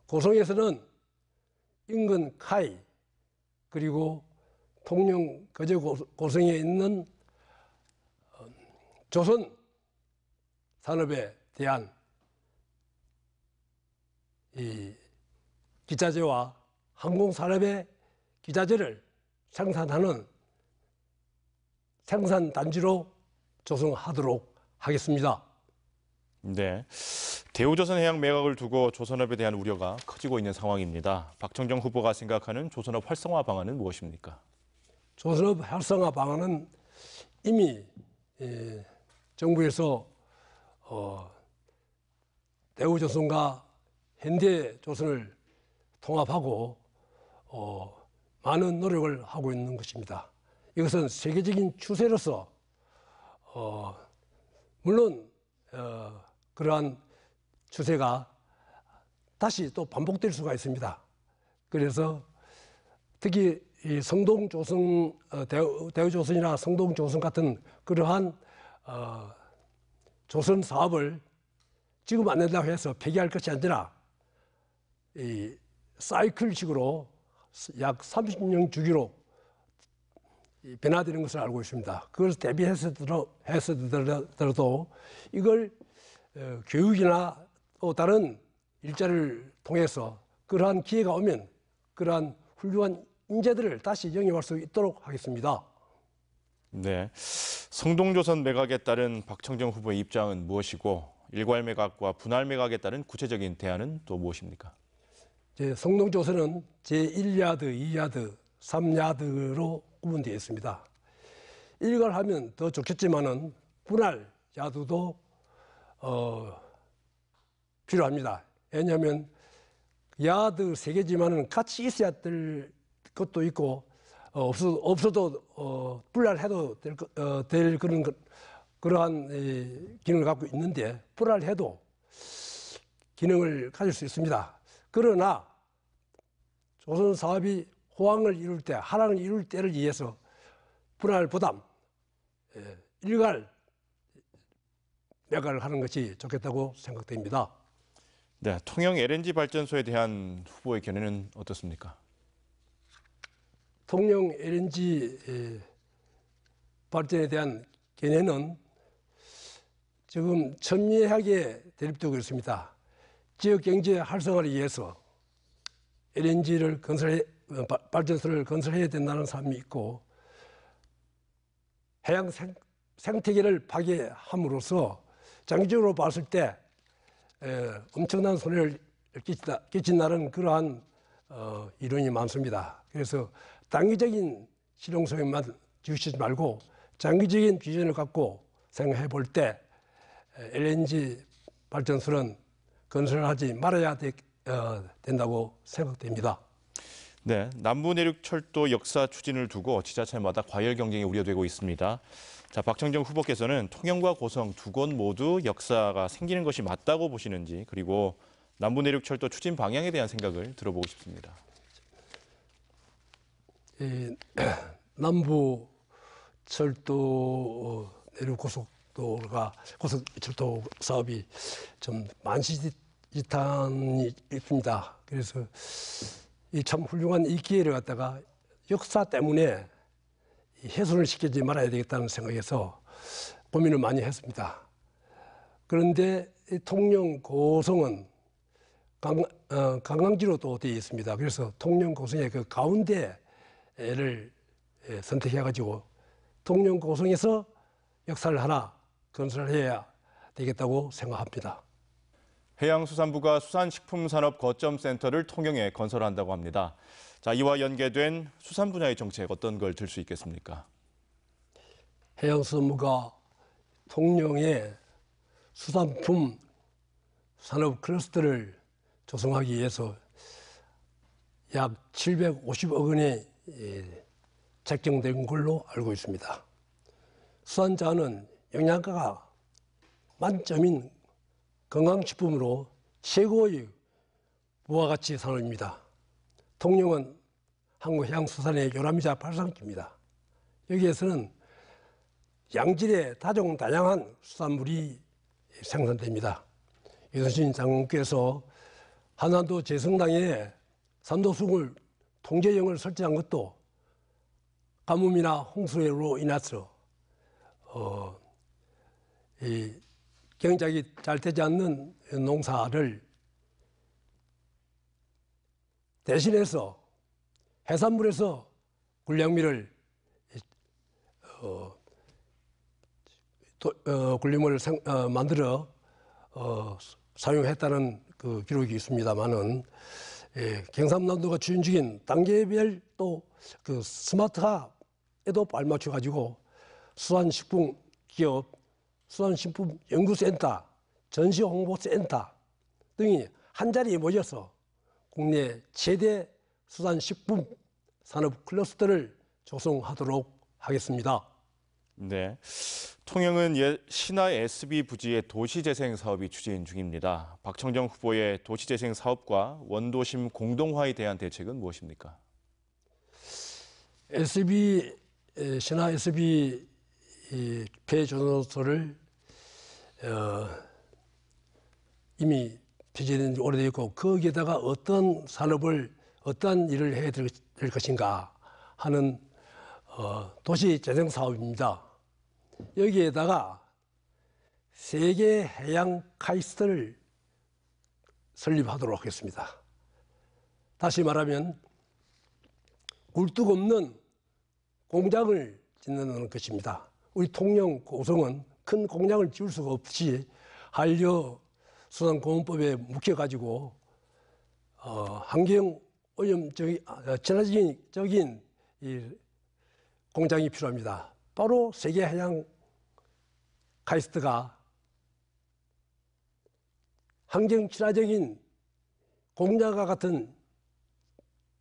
Speaker 4: 고성에서는 인근 카이 그리고 통영 거제 고성에 있는 조선 산업에 대한 이 기자재와 항공 산업의 기자재를 생산하는 생산 단지로 조성하도록 하겠습니다.
Speaker 1: 네, 대우조선해양 매각을 두고 조선업에 대한 우려가 커지고 있는 상황입니다. 박청정 후보가 생각하는 조선업 활성화 방안은 무엇입니까?
Speaker 4: 조선업 활성화 방안은 이미 정부에서 대우조선과 현대조선을 통합하고 많은 노력을 하고 있는 것입니다. 이것은 세계적인 추세로서 물론 그러한 추세가 다시 또 반복될 수가 있습니다. 그래서 특히 이 성동조선, 대우조선이나 성동조선 같은 그러한 조선 사업을 지금 안 된다고 해서 폐기할 것이 아니라 이 사이클식으로 약 30년 주기로 변화되는 것을 알고 있습니다. 그걸 대비해서더라도 이걸 교육이나 또 다른 일자리를 통해서 그러한 기회가 오면 그러한 훌륭한 인재들을 다시 영입할 수 있도록 하겠습니다.
Speaker 1: 네, 성동조선 매각에 따른 박청정 후보의 입장은 무엇이고 일괄 매각과 분할 매각에 따른 구체적인 대안은 또 무엇입니까?
Speaker 4: 성동조선은 제1야드, 2야드, 3야드로 구분되어 있습니다. 일괄하면 더 좋겠지만은 분할 야드도 필요합니다. 왜냐하면 야드 3개지만은 같이 있어야 될 것도 있고 없어도 분할해도 될 그러한 기능을 갖고 있는데 분할해도 기능을 가질 수 있습니다. 그러나 조선 사업이 호황을 이룰 때, 하락을 이룰 때를 위해서 분할 부담, 일괄 매각을 하는 것이 좋겠다고 생각됩니다.
Speaker 1: 네, 통영 LNG 발전소에 대한 후보의 견해는 어떻습니까?
Speaker 4: 통영 LNG 발전에 대한 견해는 지금 첨예하게 대립되고 있습니다. 지역 경제 활성화를 위해서 LNG를 발전소를 건설해야 된다는 사람이 있고, 해양 생태계를 파괴함으로써 장기적으로 봤을 때 엄청난 손해를 끼친다는 그러한 이론이 많습니다. 그래서 단기적인 실용성에만 지우치지 말고 장기적인 비전을 갖고 생각해 볼 때 LNG 발전소는 건설하지 말아야 된다고 생각됩니다.
Speaker 1: 네, 남부내륙철도 역사 추진을 두고 지자체마다 과열 경쟁이 우려되고 있습니다. 자, 박청정 후보께서는 통영과 고성 두 곳 모두 역사가 생기는 것이 맞다고 보시는지, 그리고 남부내륙철도 추진 방향에 대한 생각을 들어보고 싶습니다.
Speaker 4: 남부철도 고속철도 사업이 좀 만시지탄이 있습니다. 그래서 참 훌륭한 이 기회를 갖다가 역사 때문에 훼손을 시키지 말아야 되겠다는 생각에서 고민을 많이 했습니다. 그런데 통영 고성은 관광지로 또 되어 있습니다. 그래서 통영 고성의 그 가운데를 선택해가지고 통영 고성에서 역사를 하나 건설해야 되겠다고 생각합니다.
Speaker 1: 해양수산부가 수산식품산업 거점센터를 통영에 건설한다고 합니다. 자, 이와 연계된 수산 분야의 정책 어떤 걸 들 수 있겠습니까?
Speaker 4: 해양수산부가 통영에 수산품 산업 클러스터를 조성하기 위해서 약 750억 원이 책정된 걸로 알고 있습니다. 수산자는 영양가가 만점인 건강식품으로 최고의 부가가치 산업입니다. 통영은 한국해양수산의 요람이자 발상지입니다. 여기에서는 양질의 다종다양한 수산물이 생산됩니다. 유선신 장관께서 한반도 재성당에 산도수굴 통제령을 설치한 것도 가뭄이나 홍수로 인해서 경작이 잘 되지 않는 농사를 대신해서 해산물에서 군량미를 만들어 사용했다는 그 기록이 있습니다만은 경상남도가 추진 중인 단계별 또 그 스마트화에도 발맞춰 가지고 수산식품 기업, 수산식품 연구센터, 전시홍보센터 등이 한자리에 모여서 국내 최대 수산식품 산업 클러스터를 조성하도록 하겠습니다.
Speaker 1: 네, 통영은 신화 SB 부지의 도시재생 사업이 추진 중입니다. 박청정 후보의 도시재생 사업과 원도심 공동화에 대한 대책은 무엇입니까?
Speaker 4: 신화 SB 폐조선소를 이미 폐지된 지 오래되었고 거기에다가 어떤 산업을 어떤 일을 해야 될 것인가 하는 도시재생 사업입니다. 여기에다가 세계 해양 카이스트를 설립하도록 하겠습니다. 다시 말하면 굴뚝 없는 공장을 짓는 것입니다. 우리 통영 고성은 큰 공장을 지을 수가 없이 한려수산공원법에 묶여가지고 환경 오염적인 친화적인 이 공장이 필요합니다. 바로 세계 해양 카이스트가 환경 친화적인 공장과 같은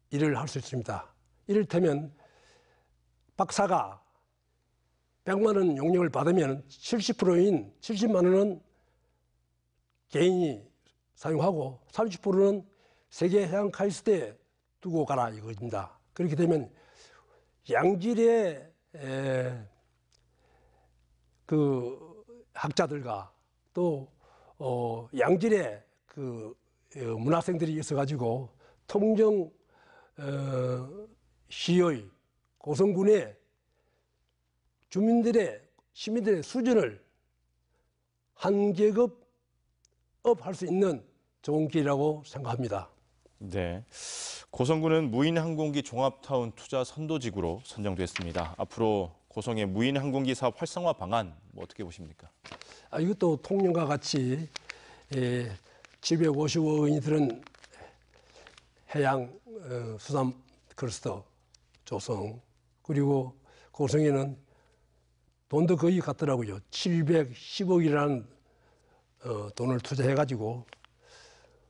Speaker 4: 일을 할 수 있습니다. 이를테면 박사가 100만 원 용역을 받으면 70%인 70만 원은 개인이 사용하고 30%는 세계 해양 카이스트에 두고 가라 이겁니다. 그렇게 되면 양질의 그 학자들과 또 양질의 그 문학생들이 있어가지고 통영 시의 고성군의 시민들의 수준을 한 계급 업 할 수 있는 좋은 길이라고 생각합니다.
Speaker 1: 네. 고성군은 무인항공기 종합타운 투자 선도지구로 선정됐습니다. 앞으로 고성의 무인항공기 사업 활성화 방안 어떻게 보십니까?
Speaker 4: 이것도 통영과 같이 750억 원이 들은 해양 수산 클러스터 조성, 그리고 고성에는 돈도 거의 같더라고요. 710억이라는 돈을 투자해가지고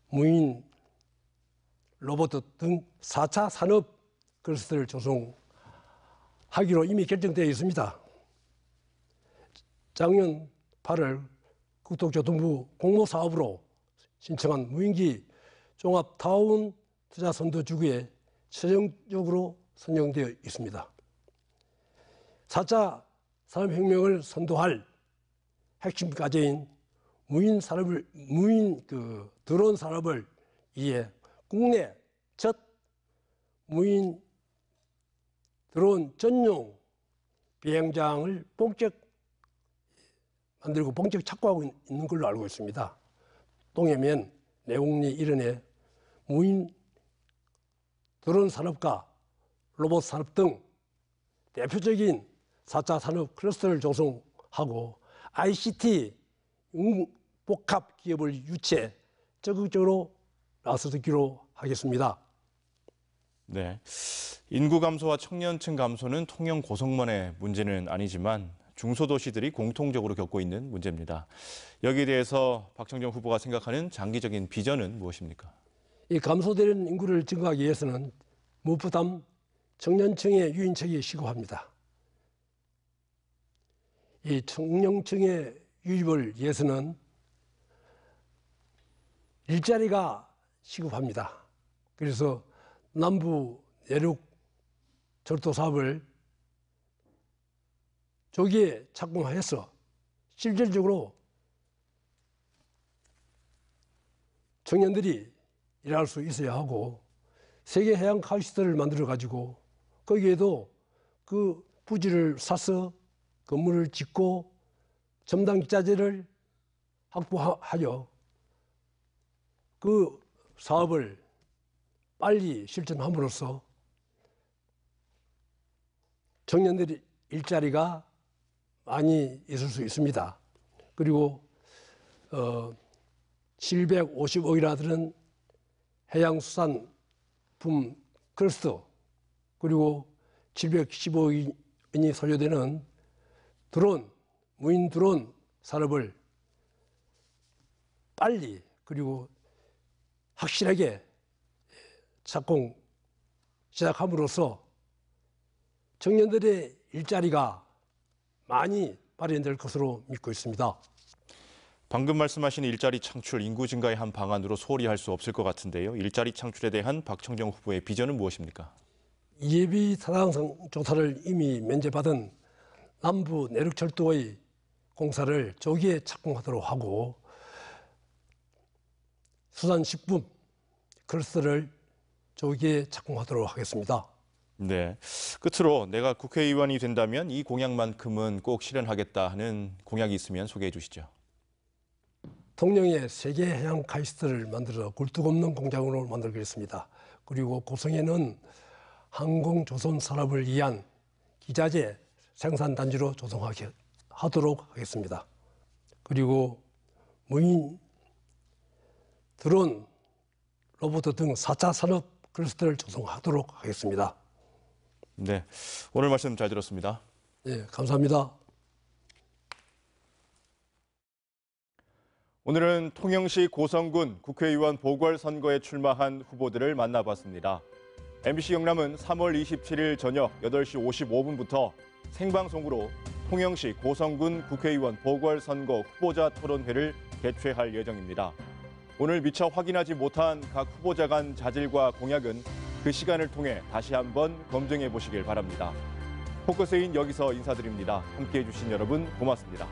Speaker 4: 무인 로봇 등 4차 산업 클러스터를 조성하기로 이미 결정되어 있습니다. 작년 8월 국토교통부 공모사업으로 신청한 무인기 종합타운 투자 선도지구에 최종적으로 선정되어 있습니다. 4차 산업혁명을 선도할 핵심 과제인 드론 산업을 위해 국내 첫 무인 드론 전용 비행장을 만들고 본격 착구하고 있는 걸로 알고 있습니다. 동해면, 내곡리 일원에 무인 드론 산업과 로봇 산업 등 대표적인 4차 산업 클러스터를 조성하고 ICT 복합 기업을 유치해 적극적으로 나서기로 하겠습니다.
Speaker 1: 네. 인구 감소와 청년층 감소는 통영 고성만의 문제는 아니지만 중소도시들이 공통적으로 겪고 있는 문제입니다. 여기에 대해서 박청정 후보가 생각하는 장기적인 비전은 무엇입니까?
Speaker 4: 이 감소되는 인구를 증가하기 위해서는 무부담 청년층의 유인책이 시급합니다. 이 청년층의 유입을 위해서는 일자리가 시급합니다. 그래서 남부 내륙 철도 사업을 조기에 착공해서 실질적으로 청년들이 일할 수 있어야 하고 세계 해양 카이스트를 만들어 가지고 거기에도 그 부지를 사서 건물을 짓고 첨단 기자재를 확보하여 그 사업을 빨리 실천함으로써 청년들의 일자리가 많이 있을 수 있습니다. 그리고 750억이나 드는 해양수산품 클러스터, 그리고 715억이 소요되는 무인 드론 산업을 빨리 그리고 확실하게 착공 시작함으로써 청년들의 일자리가 많이 마련될 것으로 믿고 있습니다.
Speaker 1: 방금 말씀하신 일자리 창출, 인구 증가의 한 방안으로 소홀히 할 수 없을 것 같은데요. 일자리 창출에 대한 박청정 후보의 비전은 무엇입니까?
Speaker 4: 예비 타당성 조사를 이미 면제받은 남부 내륙철도의 공사를 조기에 착공하도록 하고 수산식품 클러스터를 조기에 착공하도록 하겠습니다.
Speaker 1: 네. 끝으로 내가 국회의원이 된다면 이 공약만큼은 꼭 실현하겠다 하는 공약이 있으면 소개해 주시죠.
Speaker 4: 통영에 세계 해양 카이스트를 만들어 굴뚝 없는 공장으로 만들겠습니다. 그리고 고성에는 항공조선 산업을 위한 기자재 생산 단지로 조성하도록 하겠습니다. 그리고 무인 드론, 로봇 등 4차 산업 클러스터를 조성하도록 하겠습니다.
Speaker 1: 네. 오늘 말씀 잘 들었습니다.
Speaker 4: 네, 감사합니다.
Speaker 1: 오늘은 통영시 고성군 국회의원 보궐선거에 출마한 후보들을 만나봤습니다. MBC 영남은 3월 27일 저녁 8시 55분부터 생방송으로 통영시 고성군 국회의원 보궐선거 후보자 토론회를 개최할 예정입니다. 오늘 미처 확인하지 못한 각 후보자 간 자질과 공약은 그 시간을 통해 다시 한번 검증해 보시길 바랍니다. 포커스인 여기서 인사드립니다. 함께해 주신 여러분 고맙습니다.